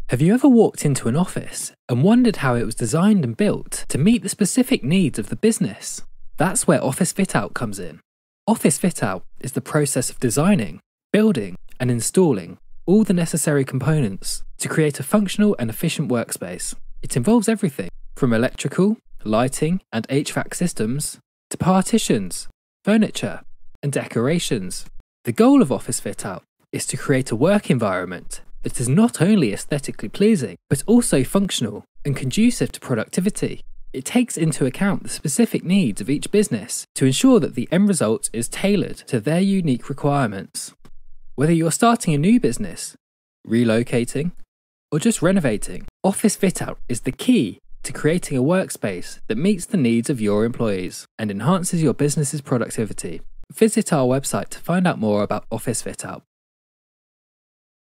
Have you ever walked into an office and wondered how it was designed and built to meet the specific needs of the business? That's where Office Fit Out comes in. Office Fit Out is the process of designing, building, and installing all the necessary components to create a functional and efficient workspace. It involves everything from electrical, lighting, and HVAC systems to partitions, furniture, and decorations. The goal of Office Fit Out is to create a work environment that is not only aesthetically pleasing, but also functional and conducive to productivity. It takes into account the specific needs of each business to ensure that the end result is tailored to their unique requirements. Whether you're starting a new business, relocating, or just renovating, Office Fit Out is the key to creating a workspace that meets the needs of your employees and enhances your business's productivity. Visit our website to find out more about Office Fit Out.